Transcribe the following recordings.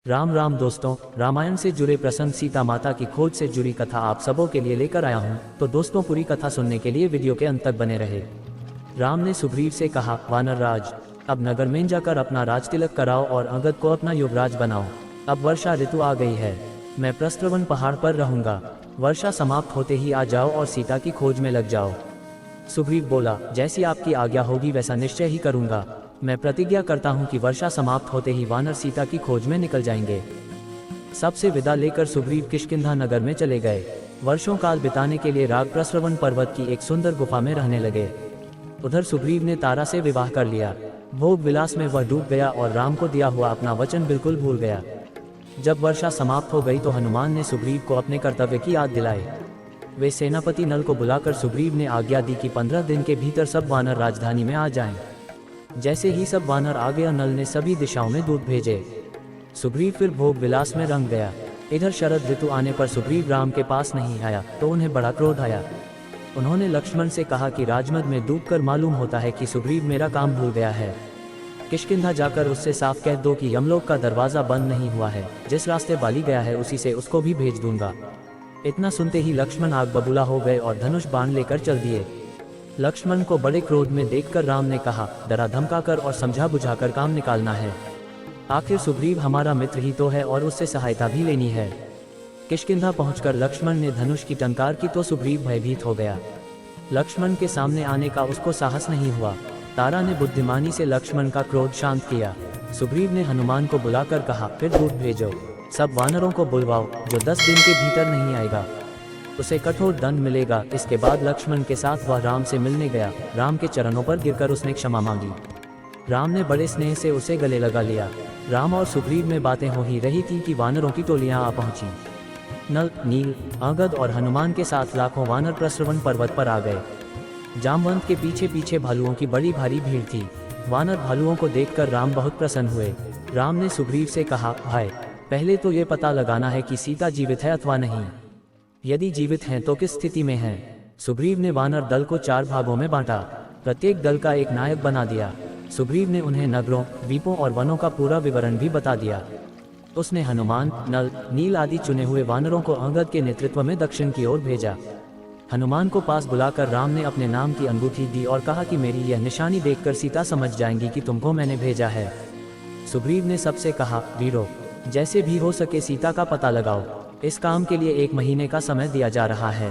राम राम दोस्तों, रामायण से जुड़े प्रसंग सीता माता की खोज से जुड़ी कथा आप सबों के लिए लेकर आया हूँ। तो दोस्तों, पूरी कथा सुनने के लिए वीडियो के अंत तक बने रहे। राम ने सुग्रीव से कहा, वानर राज, अब नगर में जाकर अपना राज तिलक कराओ और अंगद को अपना युवराज बनाओ। अब वर्षा ऋतु आ गई है, मैं प्रस्त्रवन पहाड़ पर रहूंगा। वर्षा समाप्त होते ही आ जाओ और सीता की खोज में लग जाओ। सुग्रीव बोला, जैसी आपकी आज्ञा होगी वैसा निश्चय ही करूंगा। मैं प्रतिज्ञा करता हूँ कि वर्षा समाप्त होते ही वानर सीता की खोज में निकल जाएंगे। सबसे विदा लेकर सुग्रीव किष्किंधा नगर में चले गए। वर्षों काल बिताने के लिए राग प्रस्रवण पर्वत की एक सुंदर गुफा में रहने लगे। उधर सुग्रीव ने तारा से विवाह कर लिया। भोग विलास में वह डूब गया और राम को दिया हुआ अपना वचन बिल्कुल भूल गया। जब वर्षा समाप्त हो गई तो हनुमान ने सुग्रीव को अपने कर्तव्य की याद दिलाई। वे सेनापति नल को बुलाकर सुग्रीव ने आज्ञा दी कि 15 दिन के भीतर सब वानर राजधानी में आ जाएं। जैसे ही सब वानर आ गया, नल ने सभी दिशाओं में दूत भेजे। सुग्रीव फिर भोग विलास में रंग गया। इधर शरद ऋतु आने पर सुग्रीव राम के पास नहीं आया तो उन्हें बड़ा क्रोध आया। उन्होंने लक्ष्मण से कहा कि राजमद में डूबकर मालूम होता है कि सुग्रीव मेरा काम भूल गया है। किष्किंधा जाकर उससे साफ कह दो कि यमलोक का दरवाजा बंद नहीं हुआ है, जिस रास्ते बाली गया है उसी से उसको भी भेज दूंगा। इतना सुनते ही लक्ष्मण आग बबूला हो गए और धनुष बाण लेकर चल दिए। लक्ष्मण को बड़े क्रोध में देखकर राम ने कहा, डरा धमकाकर और समझा बुझाकर काम निकालना है। आखिर सुग्रीव हमारा मित्र ही तो है और उससे सहायता भी लेनी है। किष्किंधा पहुंचकर लक्ष्मण ने धनुष की टंकार की तो सुग्रीव भयभीत हो गया। लक्ष्मण के सामने आने का उसको साहस नहीं हुआ। तारा ने बुद्धिमानी से लक्ष्मण का क्रोध शांत किया। सुग्रीव ने हनुमान को बुलाकर कहा, फिर दूत भेजो, सब वानरों को बुलवाओ। जो 10 दिन के भीतर नहीं आएगा उसे कठोर दंड मिलेगा। इसके बाद लक्ष्मण के साथ वह राम से मिलने गया। राम के चरणों पर गिरकर उसने क्षमा मांगी। राम ने बड़े स्नेह से उसे गले लगा लिया। राम और सुग्रीव में बातें हो ही रही थी कि वानरों की टोलियां आ पहुंची। नल, नील, अंगद और हनुमान के साथ लाखों वानर प्रस्रवण पर्वत पर आ गए। जामवंत के पीछे पीछे भालुओं की बड़ी भारी भीड़ थी। वानर भालुओं को देखकर राम बहुत प्रसन्न हुए। राम ने सुग्रीव से कहा, भाई, पहले तो ये पता लगाना है कि सीता जीवित है अथवा नहीं। यदि जीवित हैं तो किस स्थिति में हैं। सुग्रीव ने वानर दल को 4 भागों में बांटा। प्रत्येक दल का एक नायक बना दिया। सुग्रीव ने उन्हें नगरों, द्वीपों और वनों का पूरा विवरण भी बता दिया। उसने हनुमान, नल, नील आदि चुने हुए वानरों को अंगद के नेतृत्व में दक्षिण की ओर भेजा। हनुमान को पास बुलाकर राम ने अपने नाम की अंगूठी दी और कहा कि मेरी यह निशानी देखकर सीता समझ जाएंगी कि तुमको मैंने भेजा है। सुग्रीव ने सबसे कहा, वीरों, जैसे भी हो सके सीता का पता लगाओ। इस काम के लिए 1 महीने का समय दिया जा रहा है।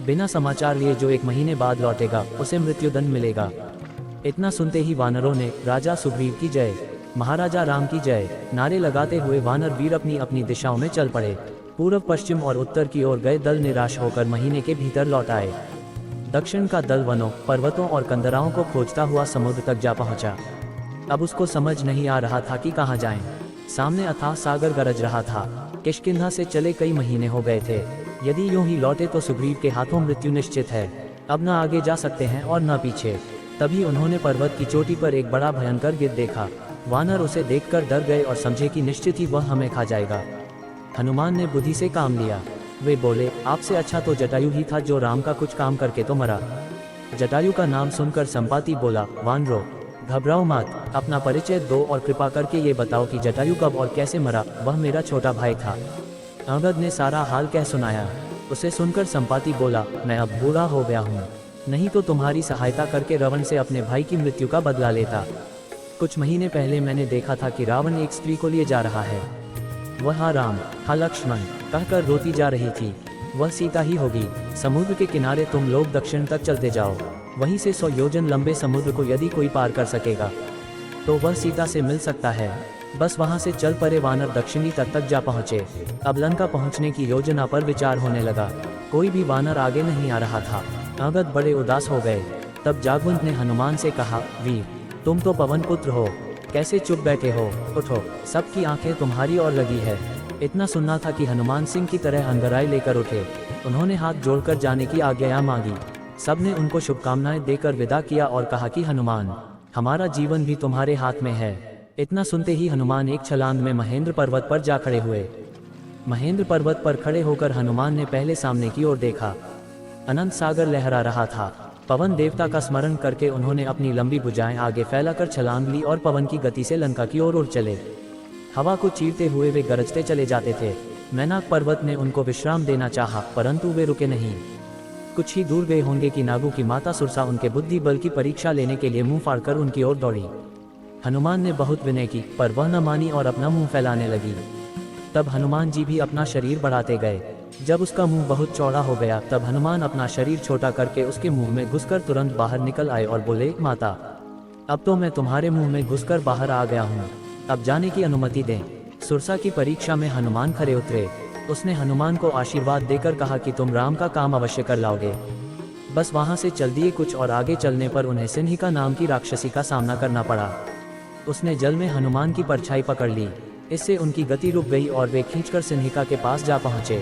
बिना समाचार लिए जो 1 महीने बाद लौटेगा उसे मृत्युदंड मिलेगा। इतना सुनते ही वानरों ने राजा सुग्रीव की जय, महाराजा राम की जय नारे लगाते हुए वानर वीर अपनी अपनी दिशाओं में चल पड़े। पूर्व, पश्चिम और उत्तर की ओर गए दल निराश होकर महीने के भीतर लौट आए। दक्षिण का दल वनों, पर्वतों और कंदराओं को खोजता हुआ समुद्र तक जा पहुंचा। अब उसको समझ नहीं आ रहा था कि कहाँ जाएं। सामने अथाह सागर गरज रहा था। किष्किंधा से चले कई महीने हो गए थे। यदि यूं ही लौटे तो सुग्रीव के हाथों मृत्यु निश्चित है। अब न आगे जा सकते हैं और न पीछे। तभी उन्होंने पर्वत की चोटी पर एक बड़ा भयंकर गिद्ध देखा। वानर उसे देखकर डर गए और समझे कि निश्चित ही वह हमें खा जाएगा। हनुमान ने बुद्धि से काम लिया। वे बोले, आपसे अच्छा तो जटायु ही था जो राम का कुछ काम करके तो मरा। जटायु का नाम सुनकर संपाति बोला, वानरों, घबराओ मत, अपना परिचय दो और कृपा करके ये बताओ कि जटायु कब और कैसे मरा। वह मेरा छोटा भाई था। अंगद ने सारा हाल कह सुनाया। उसे सुनकर संपाति बोला, मैं अब बूढ़ा हो गया हूँ, नहीं तो तुम्हारी सहायता करके रावण से अपने भाई की मृत्यु का बदला लेता। कुछ महीने पहले मैंने देखा था कि रावण एक स्त्री को लिए जा रहा है। वह हाँ राम, हाँ लक्ष्मण कहकर रोती जा रही थी। वह सीता ही होगी। समुद्र के किनारे तुम लोग दक्षिण तक चलते जाओ। वहीं से 100 योजन लंबे समुद्र को यदि कोई पार कर सकेगा तो वह सीता से मिल सकता है। बस वहां से चल पड़े वानर दक्षिणी तट तक जा पहुंचे। अब लंका पहुंचने की योजना पर विचार होने लगा। कोई भी वानर आगे नहीं आ रहा था। अंगद बड़े उदास हो गए। तब जागवंत ने हनुमान से कहा, वीर, तुम तो पवन पुत्र हो, कैसे चुप बैठे हो, उठो, सबकी आंखें तुम्हारी ओर लगी है। इतना सुनना था कि हनुमान सिंह की तरह अंगराई लेकर उठे। उन्होंने हाथ जोड़कर जाने की आज्ञा मांगी। सबने उनको शुभकामनाएं देकर विदा किया और कहा कि हनुमान, हमारा जीवन भी तुम्हारे हाथ में है। इतना सुनते ही हनुमान एक छलांग में महेंद्र पर्वत पर जा खड़े हुए। महेंद्र पर्वत पर खड़े होकर हनुमान ने पहले सामने की ओर देखा। अनंत सागर लहरा रहा था। पवन देवता का स्मरण करके उन्होंने अपनी लंबी भुजाएं आगे फैलाकर छलांग ली और पवन की गति से लंका की ओर उड़ चले। हवा को चीरते हुए वे गरजते चले जाते थे। मैनाक पर्वत ने उनको विश्राम देना चाहा, परंतु वे रुके नहीं। कुछ ही दूर गए होंगे कि नागू की माता सुरसा उनके बुद्धि बल की परीक्षा लेने के लिए मुंह फाड़कर उनकी ओर दौड़ी। हनुमान ने बहुत विनय की, पर वह न मानी और अपना मुंह फैलाने लगी। तब हनुमान जी भी अपना शरीर बढ़ाते गए। जब उसका मुंह बहुत चौड़ा हो गया, तब हनुमान अपना शरीर छोटा करके उसके मुंह में घुसकर तुरंत बाहर निकल आए और बोले, माता, अब तो मैं तुम्हारे मुंह में घुसकर बाहर आ गया हूँ, अब जाने की अनुमति दें। सुरसा की परीक्षा में हनुमान खरे उतरे। उसने हनुमान को आशीर्वाद देकर कहा कि तुम राम का काम अवश्य कर लाओगे। बस वहाँ से चल दिए। कुछ और आगे चलने पर उन्हें सिन्हिका नाम की राक्षसी का सामना करना पड़ा। उसने जल में हनुमान की परछाई पकड़ ली। इससे उनकी गति रुक गई और वे खींचकर सिन्हिका के पास जा पहुँचे।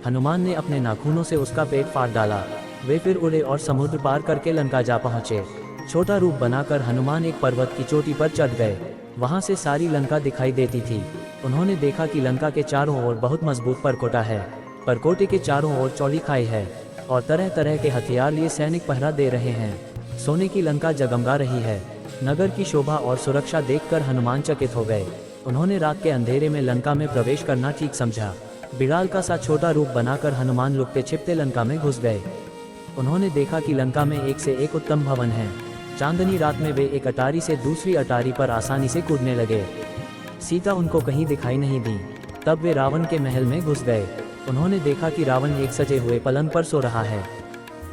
हनुमान ने अपने नाखूनों से उसका पेट फाड़ डाला। वे फिर उड़े और समुद्र पार करके लंका जा पहुँचे। छोटा रूप बनाकर हनुमान एक पर्वत की चोटी पर चढ़ गए। वहाँ से सारी लंका दिखाई देती थी। उन्होंने देखा कि लंका के चारों ओर बहुत मजबूत परकोटा है। परकोटे के चारों ओर चौड़ी खाई है और तरह तरह के हथियार लिए सैनिक पहरा दे रहे हैं। सोने की लंका जगमगा रही है। नगर की शोभा और सुरक्षा देखकर हनुमान चकित हो गए। उन्होंने रात के अंधेरे में लंका में प्रवेश करना ठीक समझा। बिड़ाल का सा छोटा रूप बनाकर हनुमान लुकते छिपते लंका में घुस गए। उन्होंने देखा कि लंका में एक से एक उत्तम भवन है। चांदनी रात में वे एक अटारी से दूसरी अटारी पर आसानी से कूदने लगे। सीता उनको कहीं दिखाई नहीं दी। तब वे रावण के महल में घुस गए। उन्होंने देखा कि रावण एक सजे हुए पलंग पर सो रहा है।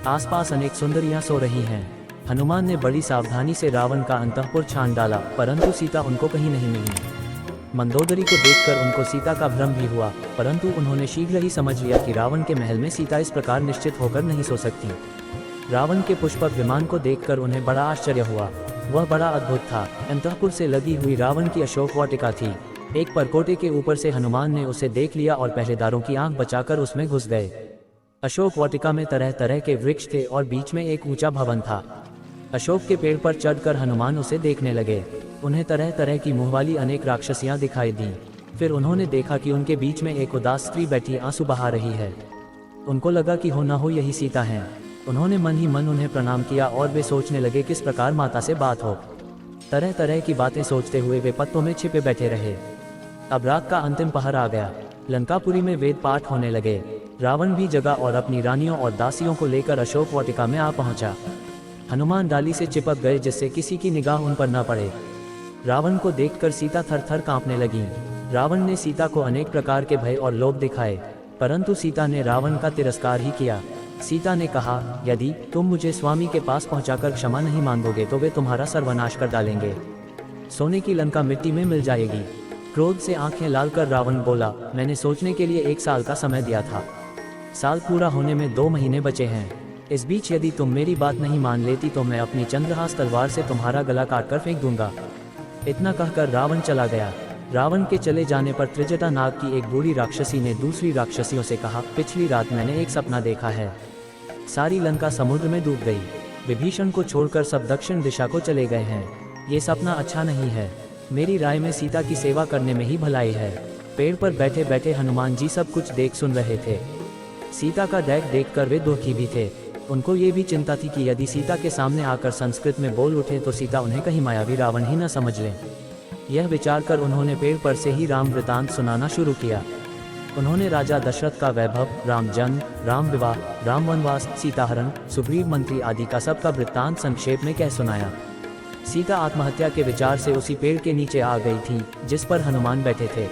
आसपास अनेक सुंदरियां सो रही हैं। हनुमान ने बड़ी सावधानी से रावण का अंतःपुर छान डाला, परंतु सीता उनको कहीं नहीं मिली। मंदोदरी को देखकर उनको सीता का भ्रम भी हुआ, परंतु उन्होंने शीघ्र ही समझ लिया कि रावण के महल में सीता इस प्रकार निश्चित होकर नहीं सो सकती। रावण के पुष्पक विमान को देखकर उन्हें बड़ा आश्चर्य हुआ। वह बड़ा अद्भुत था। अंतःपुर से लगी हुई रावण की अशोक वाटिका थी। एक परकोटे के ऊपर से हनुमान ने उसे देख लिया और पहरेदारों की आंख बचाकर उसमें घुस गए। अशोक वाटिका में तरह तरह के वृक्ष थे और बीच में एक ऊंचा भवन था। अशोक के पेड़ पर चढ़कर हनुमान उसे देखने लगे। उन्हें तरह तरह की मुँह वाली अनेक राक्षसियां दिखाई दी। फिर उन्होंने देखा कि उनके बीच में एक उदास स्त्री बैठी आंसू बहा रही है। उनको लगा कि हो न हो यही सीता है। उन्होंने मन ही मन उन्हें प्रणाम किया और वे सोचने लगे किस प्रकार माता से बात हो। तरह तरह की बातें सोचते हुए वे पत्तों में छिपे बैठे रहे। अब रात का अंतिम पहर आ गया। लंकापुरी में वेद पाठ होने लगे। रावण भी जगा और अपनी रानियों और दासियों को लेकर अशोक वाटिका में आ पहुंचा। हनुमान डाली से चिपक गए जिससे किसी की निगाह उन पर न पड़े। रावण को देखकर सीता थर थर कांपने लगी। रावण ने सीता को अनेक प्रकार के भय और लोभ दिखाए, परंतु सीता ने रावण का तिरस्कार ही किया। सीता ने कहा, यदि तुम मुझे स्वामी के पास पहुंचाकर क्षमा नहीं मांगोगे तो वे तुम्हारा सर्वनाश कर डालेंगे। सोने की लंका मिट्टी में मिल जाएगी। क्रोध से आंखें लाल कर रावण बोला, मैंने सोचने के लिए 1 साल का समय दिया था। साल पूरा होने में 2 महीने बचे हैं। इस बीच यदि तुम मेरी बात नहीं मान लेती तो मैं अपनी चंद्रहास तलवार से तुम्हारा गला काटकर फेंक दूंगा। इतना कहकर रावण चला गया। रावण के चले जाने पर त्रिजटा नाग की एक बूढ़ी राक्षसी ने दूसरी राक्षसियों से कहा, पिछली रात मैंने एक सपना देखा है। सारी लंका समुद्र में डूब गई। विभीषण को छोड़कर सब दक्षिण दिशा को चले गए हैं। ये सपना अच्छा नहीं है। मेरी राय में सीता की सेवा करने में ही भलाई है। पेड़ पर बैठे बैठे हनुमान जी सब कुछ देख सुन रहे थे। सीता का डैक देखकर वे दुखी भी थे। उनको ये भी चिंता थी कि यदि सीता के सामने आकर संस्कृत में बोल उठे तो सीता उन्हें कहीं मायावी रावण ही न समझ लें। यह विचार कर उन्होंने पेड़ पर से ही राम वृतांत सुनाना शुरू किया। उन्होंने राजा दशरथ का वैभव, राम जन्म, राम विवाह, राम वनवास, सीताहरण, सुग्रीव मंत्री आदि का सबका वृत्तांत संक्षेप में कह सुनाया। सीता आत्महत्या के विचार से उसी पेड़ के नीचे आ गई थी जिस पर हनुमान बैठे थे।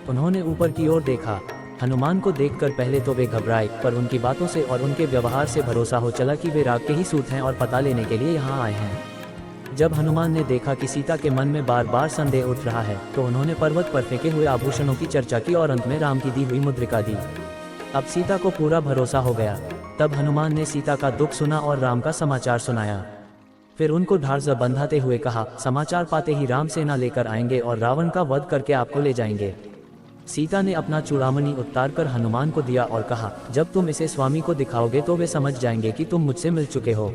उन्होंने ऊपर की ओर देखा। हनुमान को देखकर पहले तो वे घबराए, पर उनकी बातों से और उनके व्यवहार से भरोसा हो चला कि वे राग के ही सूत हैं और पता लेने के लिए यहाँ आए हैं। जब हनुमान ने देखा कि सीता के मन में बार बार संदेह उठ रहा है तो उन्होंने पर्वत पर फेंके हुए आभूषणों की चर्चा की और अंत में राम की दी हुई मुद्रिका दी। अब सीता को पूरा भरोसा हो गया। तब हनुमान ने सीता का दुख सुना और राम का समाचार सुनाया। फिर उनको ढाढ़ बंधाते हुए कहा, समाचार पाते ही राम सेना लेकर आएंगे और रावण का वध करके आपको ले जाएंगे। सीता ने अपना चूड़ामणि उतार कर हनुमान को दिया और कहा, जब तुम इसे स्वामी को दिखाओगे तो वे समझ जाएंगे कि तुम मुझसे मिल चुके हो।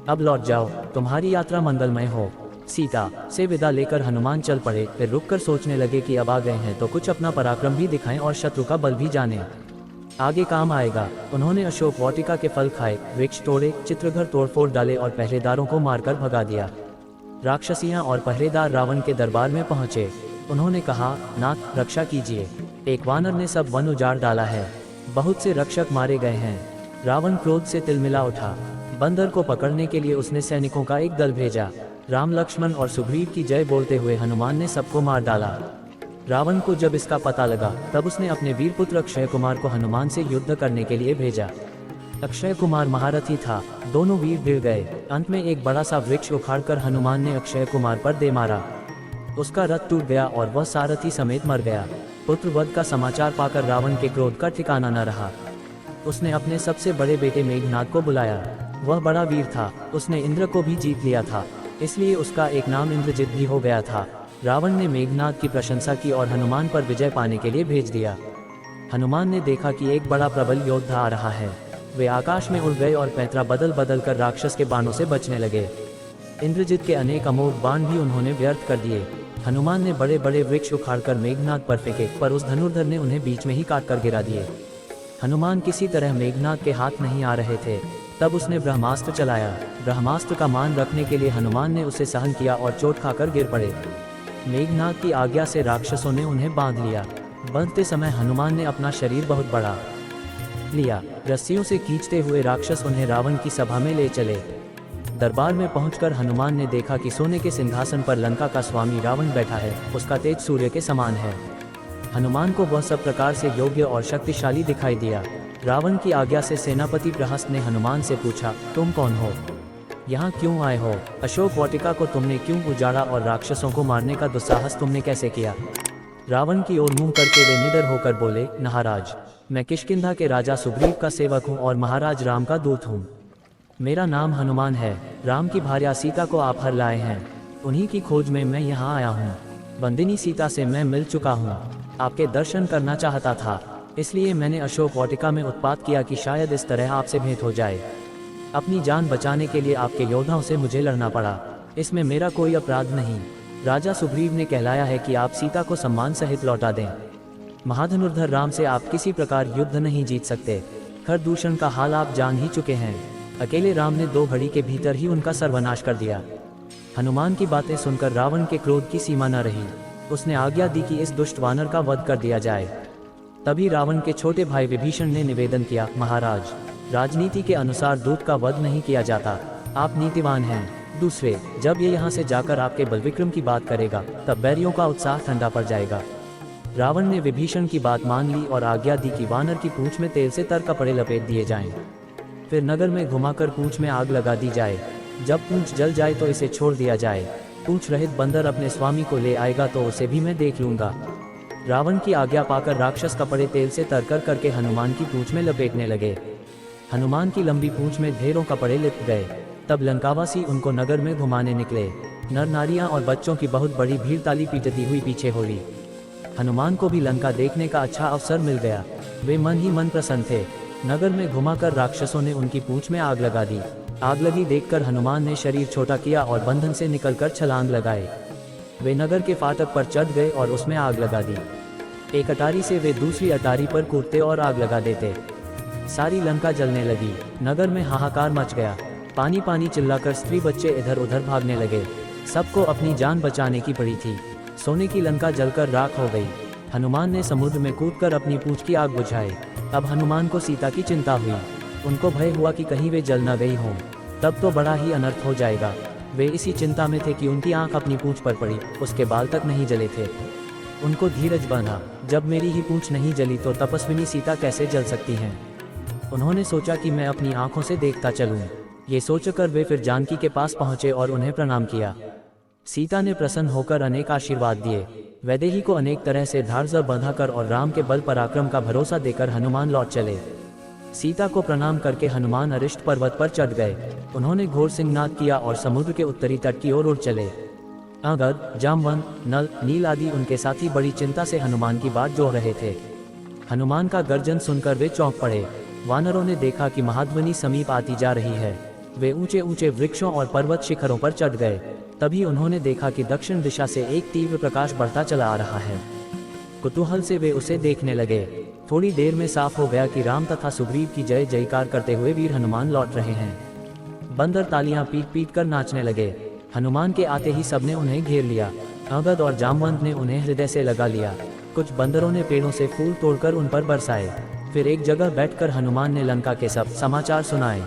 अब लौट जाओ, तुम्हारी यात्रा मंगलमय हो। सीता से विदा लेकर हनुमान चल पड़े। फिर रुककर सोचने लगे कि अब आ गए हैं तो कुछ अपना पराक्रम भी दिखाएं और शत्रु का बल भी जाने, आगे काम आएगा। उन्होंने अशोक वाटिका के फल खाए, वृक्ष तोड़े, चित्रघर तोड़फोड़ डाले और पहरेदारों को मारकर भगा दिया। राक्षसियां और पहरेदार रावण के दरबार में पहुंचे। उन्होंने कहा, नाथ रक्षा कीजिए, एक वानर ने सब वन उजाड़ डाला है, बहुत से रक्षक मारे गए हैं। रावण क्रोध से तिलमिला उठा। बंदर को पकड़ने के लिए उसने सैनिकों का एक दल भेजा। राम लक्ष्मण और सुग्रीव की जय बोलते हुए हनुमान ने सबको मार डाला। रावण को जब इसका पता लगा तब उसने अपने वीर पुत्र अक्षय कुमार को हनुमान से युद्ध करने के लिए भेजा। अक्षय कुमार महारथी था, दोनों वीर भिड़ गए। अंत में एक बड़ा सा वृक्ष उखाड़कर हनुमान ने अक्षय कुमार पर दे मारा। उसका रथ टूट गया और वह सारथी समेत मर गया। पुत्र वध का समाचार पाकर रावण के क्रोध का ठिकाना न रहा। उसने अपने सबसे बड़े बेटे मेघनाद को बुलाया। वह बड़ा वीर था, उसने इंद्र को भी जीत लिया था, इसलिए उसका एक नाम इंद्रजित भी हो गया था। रावण ने मेघनाद की प्रशंसा की और हनुमान पर विजय पाने के लिए भेज दिया। हनुमान ने देखा कि एक बड़ा प्रबल योद्धा आ रहा है। वे आकाश में उड़ गए और पैंतरा बदल बदल कर राक्षस के बाणों से बचने लगे। इंद्रजित के अनेक अमोघ बाण भी उन्होंने व्यर्थ कर दिए। हनुमान ने बड़े बड़े वृक्ष उखाड़कर मेघनाद पर फेंके, पर उस धनुर्धर ने उन्हें बीच में ही काट कर गिरा दिए। हनुमान किसी तरह मेघनाद के हाथ नहीं आ रहे थे, तब उसने ब्रह्मास्त्र चलाया। ब्रह्मास्त्र का मान रखने के लिए हनुमान ने उसे सहन किया और चोट खाकर गिर पड़े। मेघनाद की आज्ञा से राक्षसों ने उन्हें बांध लिया। बांधते समय हनुमान ने अपना शरीर बहुत बड़ा लिया। रस्सियों से खींचते हुए राक्षस उन्हें रावण की सभा में ले चले। दरबार में पहुंचकर हनुमान ने देखा कि सोने के सिंहासन पर लंका का स्वामी रावण बैठा है, उसका तेज सूर्य के समान है। हनुमान को वह सब प्रकार से योग्य और शक्तिशाली दिखाई दिया। रावण की आज्ञा से सेनापति प्रहस्त ने हनुमान से पूछा, तुम कौन हो, यहाँ क्यों आए हो? अशोक वाटिका को तुमने क्यों उजाड़ा और राक्षसों को मारने का दुस्साहस तुमने कैसे किया? रावण की ओर मुंह करके वे निडर होकर बोले, महाराज, मैं किष्किंधा के राजा सुग्रीव का सेवक हूँ और महाराज राम का दूत हूँ। मेरा नाम हनुमान है। राम की भार्या सीता को आप हर लाए हैं, उन्हीं की खोज में मैं यहाँ आया हूँ। बंदिनी सीता से मैं मिल चुका हूँ, आपके दर्शन करना चाहता था, इसलिए मैंने अशोक वाटिका में उत्पात किया कि शायद इस तरह आपसे भेंट हो जाए। अपनी जान बचाने के लिए आपके योद्धाओं से मुझे लड़ना पड़ा, इसमें मेरा कोई अपराध नहीं। राजा सुग्रीव ने कहलाया है कि आप सीता को सम्मान सहित लौटा दें। महाधनुर्धर राम से आप किसी प्रकार युद्ध नहीं जीत सकते। खरदूषण का हाल आप जान ही चुके हैं। अकेले राम ने 2 घड़ी के भीतर ही उनका सर्वनाश कर दिया। हनुमान की बातें सुनकर रावण के क्रोध की सीमा न रही। उसने आज्ञा दी कि इस दुष्ट वानर का वध कर दिया जाए। तभी रावण के छोटे भाई विभीषण ने निवेदन किया, महाराज, राजनीति के अनुसार दूत का वध नहीं किया जाता, आप नीतिवान हैं। दूसरे, जब ये यहाँ से जाकर आपके बलविक्रम की बात करेगा तब बैरियों का उत्साह ठंडा पड़ जाएगा। रावण ने विभीषण की बात मान ली और आज्ञा दी कि वानर की पूंछ में तेल से तर कपड़े लपेट दिए जाएं। फिर नगर में घुमाकर पूंछ में आग लगा दी जाए। जब पूंछ जल जाए तो इसे छोड़ दिया जाए। पूंछ रहित बंदर अपने स्वामी को ले आएगा तो उसे भी मैं देख लूंगा। रावण की आज्ञा पाकर राक्षस कपड़े तेल से तरकर करके हनुमान की पूंछ में लपेटने लगे। हनुमान की लंबी पूंछ में ढेरों कपड़े लिप गए। तब लंकावासी उनको नगर में घुमाने निकले। नर नारियां और बच्चों की बहुत बड़ी भीड़ ताली पीटती हुई पीछे हो ली। हनुमान को भी लंका देखने का अच्छा अवसर मिल गया। वे मन ही मन प्रसन्न थे। नगर में घुमाकर राक्षसों ने उनकी पूंछ में आग लगा दी। आग लगी देखकर हनुमान ने शरीर छोटा किया और बंधन से निकलकर छलांग लगाए। वे नगर के फाटक पर चढ़ गए और उसमें आग लगा दी। एक अटारी से वे दूसरी अटारी पर कूदते और आग लगा देते। सारी लंका जलने लगी। नगर में हाहाकार मच गया। पानी पानी चिल्लाकर स्त्री बच्चे इधर उधर भागने लगे। सबको अपनी जान बचाने की पड़ी थी। सोने की लंका जलकर राख हो गई। हनुमान ने समुद्र में कूदकर अपनी पूंछ की आग बुझाई। अब हनुमान को सीता की चिंता हुई। उनको भय हुआ कि कहीं वे जल न गई हों, तब तो बड़ा ही अनर्थ हो जाएगा। वे इसी चिंता में थे कि उनकी आंख अपनी पूंछ पर पड़ी, उसके बाल तक नहीं जले थे। उनको धीरज बांधा, जब मेरी ही पूंछ नहीं जली तो तपस्विनी सीता कैसे जल सकती हैं। उन्होंने सोचा कि मैं अपनी आंखों से देखता चलूं। ये सोचकर वे फिर जानकी के पास पहुंचे और उन्हें प्रणाम किया। सीता ने प्रसन्न होकर अनेक आशीर्वाद दिए। वैदेही को अनेक तरह से धारजर बांधाकर और राम के बल पराक्रम का भरोसा देकर हनुमान लौट चले। सीता को प्रणाम करके हनुमान अरिष्ट पर्वत पर चढ़ गए। उन्होंने घोर सिंहनाद किया और समुद्र के उत्तरी तट की ओर उड़ चले। अंगद, जामवंत, नल, नील आदि उनके साथी बड़ी चिंता से हनुमान की बाट जोह रहे थे। हनुमान का गर्जन सुनकर वे चौंक पड़े। वानरों ने देखा कि महाध्वनि समीप आती जा रही है। वे ऊंचे ऊंचे वृक्षों और पर्वत शिखरों पर चढ़ गए। तभी उन्होंने देखा कि दक्षिण दिशा से एक तीव्र प्रकाश बढ़ता चला आ रहा है। कुतूहल से वे उसे देखने लगे। थोड़ी देर में साफ हो गया कि राम तथा सुग्रीव की जय जयकार करते हुए वीर हनुमान लौट रहे हैं। बंदर तालियां पीट पीट कर नाचने लगे। हनुमान के आते ही सबने उन्हें घेर लिया। अंगद और जामवंत ने उन्हें हृदय से लगा लिया। कुछ बंदरों ने पेड़ों से फूल तोड़कर उन पर बरसाए। फिर एक जगह बैठकर हनुमान ने लंका के सब समाचार सुनाए।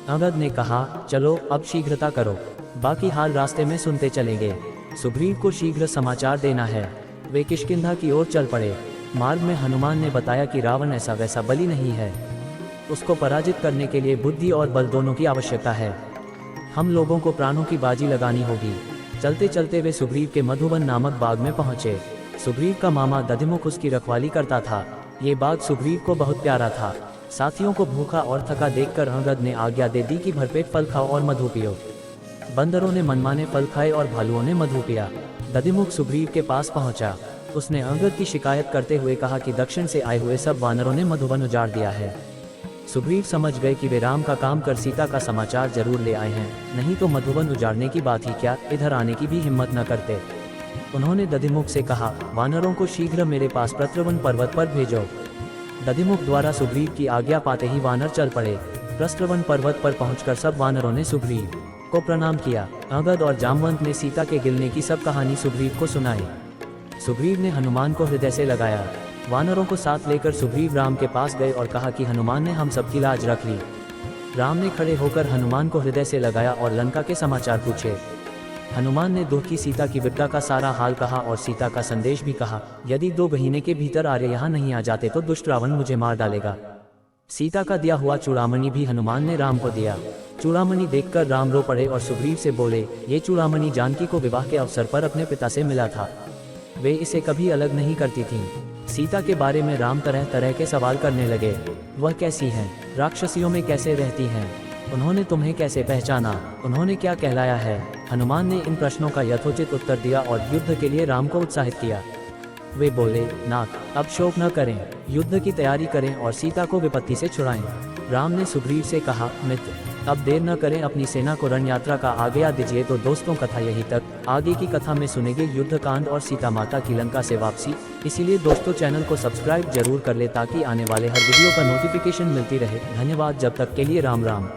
अंगद ने कहा, चलो अब शीघ्रता करो, बाकी हाल रास्ते में सुनते चलेंगे। सुग्रीव को शीघ्र समाचार देना है। वे किष्किंधा की ओर चल पड़े। मार्ग में हनुमान ने बताया कि रावण ऐसा वैसा बली नहीं है। उसको पराजित करने के लिए बुद्धि और बल दोनों की आवश्यकता है। हम लोगों को प्राणों की बाजी लगानी होगी। चलते चलते वे सुग्रीव के मधुबन नामक बाग में पहुंचे। सुग्रीव का मामा दधिमुख उसकी रखवाली करता था। ये बाग सुग्रीव को बहुत प्यारा था। साथियों को भूखा और थका देखकर अंगद ने आज्ञा दे दी कि भरपेट फल खाओ और मधु पियो। बंदरों ने मनमाने फल खाए और भालुओं ने मधु पिया। दधिमुख सुग्रीव के पास पहुंचा। उसने अंगद की शिकायत करते हुए कहा कि दक्षिण से आए हुए सब वानरों ने मधुबन उजाड़ दिया है। सुग्रीव समझ गए कि वे राम का काम कर सीता का समाचार जरूर ले आए हैं, नहीं तो मधुबन उजाड़ने की बात ही क्या, इधर आने की भी हिम्मत न करते। उन्होंने दधिमुख से कहा, वानरों को शीघ्र मेरे पास प्रस्त्रवन पर्वत पर भेजो। दधिमुख द्वारा सुग्रीव की आज्ञा पाते ही वानर चल पड़े। प्रस्त्रवन पर्वत पर पहुंचकर सब वानरों ने सुग्रीव को प्रणाम किया। अंगद और जामवंत ने सीता के गिलने की सब कहानी सुग्रीव को सुनाई। सुग्रीव ने हनुमान को हृदय से लगाया। वानरों को साथ लेकर सुग्रीव राम के पास गए और कहा कि हनुमान ने हम सबकी लाज रख ली। राम ने खड़े होकर हनुमान को हृदय से लगाया और लंका के समाचार पूछे। हनुमान ने दुखी सीता की विपदा का सारा हाल कहा और सीता का संदेश भी कहा। यदि 2 महीने के भीतर आर्य यहाँ नहीं आ जाते तो दुष्ट रावण मुझे मार डालेगा। सीता का दिया हुआ चूड़ामणि भी हनुमान ने राम को दिया। चूड़ामणि देखकर राम रो पड़े और सुग्रीव से बोले, ये चूड़ामणि जानकी को विवाह के अवसर पर अपने पिता से मिला था। वे इसे कभी अलग नहीं करती थीं। सीता के बारे में राम तरह तरह के सवाल करने लगे। वह कैसी हैं? राक्षसियों में कैसे रहती हैं? उन्होंने तुम्हें कैसे पहचाना? उन्होंने क्या कहलाया है? हनुमान ने इन प्रश्नों का यथोचित उत्तर दिया और युद्ध के लिए राम को उत्साहित किया। वे बोले, नाथ, अब शोक न करें, युद्ध की तैयारी करें और सीता को विपत्ति से छुड़ाएं। राम ने सुग्रीव से कहा, मित्र, अब देर न करें, अपनी सेना को रण यात्रा का आज्ञा दीजिए। तो दोस्तों, कथा यही तक। आगे की कथा में सुनेंगे युद्ध कांड और सीता माता की लंका से वापसी। इसीलिए दोस्तों, चैनल को सब्सक्राइब जरूर कर ले ताकि आने वाले हर वीडियो का नोटिफिकेशन मिलती रहे। धन्यवाद। जब तक के लिए राम राम।